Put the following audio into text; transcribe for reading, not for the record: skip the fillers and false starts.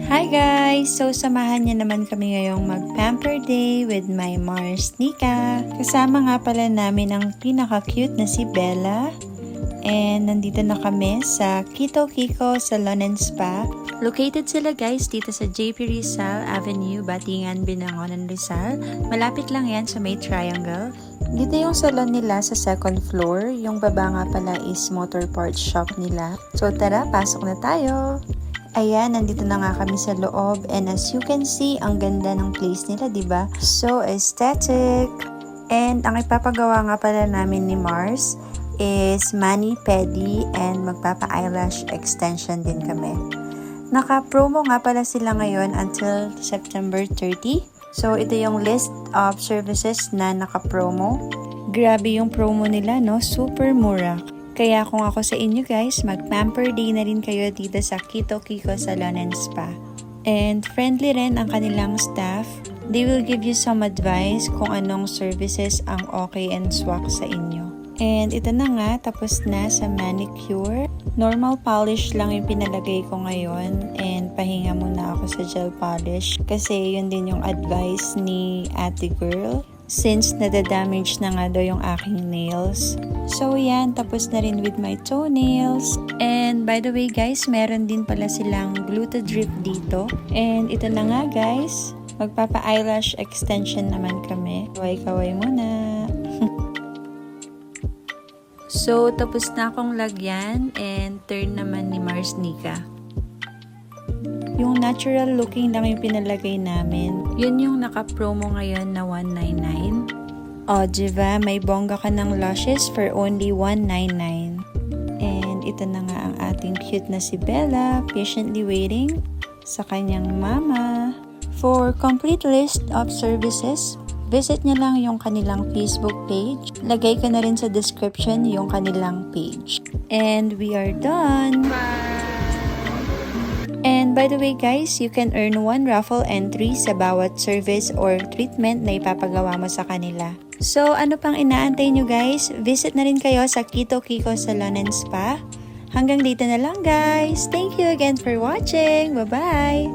Hi guys! So samahan niyo naman kami ngayong mag-pamper day with my Mars Nika. Kasama nga pala namin ang pinaka-cute na si Bella. And nandito na kami sa Kito Kiko Salon and Spa. Located sila guys dito sa JP Rizal Avenue, Batingan, Binangonan, Rizal. Malapit lang yan sa may triangle. Dito yung salon nila sa second floor. Yung baba nga pala is motor parts shop nila. So tara, pasok na tayo! Ayan, nandito na nga kami sa loob and as you can see, ang ganda ng place nila, diba? So aesthetic! And ang ipapagawa nga pala namin ni Mars is mani-pedi and magpapa-eyelash extension din kami. Naka-promo nga pala sila ngayon until September 30. So ito yung list of services na naka-promo. Grabe yung promo nila, no? Super mura. Kaya kung ako sa inyo guys, mag-pamper day na rin kayo dito sa Kito Kiko Salon and Spa. And friendly rin ang kanilang staff. They will give you some advice kung anong services ang okay and swak sa inyo. And ito na nga, tapos na sa manicure. Normal polish lang yung pinalagay ko ngayon. And pahinga muna ako sa gel polish. Kasi yun din yung advice ni ate girl. Since nadadamage na nga daw yung aking nails. So yan, tapos na rin with my toenails. And by the way guys, meron din pala silang Glutadrip dito. And ito na nga guys, magpapa-eyelash extension naman kami. Kaway-kaway muna. So tapos na akong lagyan and turn naman ni Mars Nika. Yung natural looking lang yung pinalagay namin. Yun yung naka-promo ngayon na $199. O, diba? May bongga ka ng lashes for only $199. And ito na nga ang ating cute na si Bella, patiently waiting sa kanyang mama. For complete list of services, visit nyo lang yung kanilang Facebook page. Lagay ko na rin sa description yung kanilang page. And we are done! And by the way guys, you can earn 1 raffle entry sa bawat service or treatment na ipapagawa mo sa kanila. So ano pang inaantay nyo guys? Visit na rin kayo sa Kito Kiko Salon and Spa. Hanggang dito na lang guys. Thank you again for watching. Bye-bye!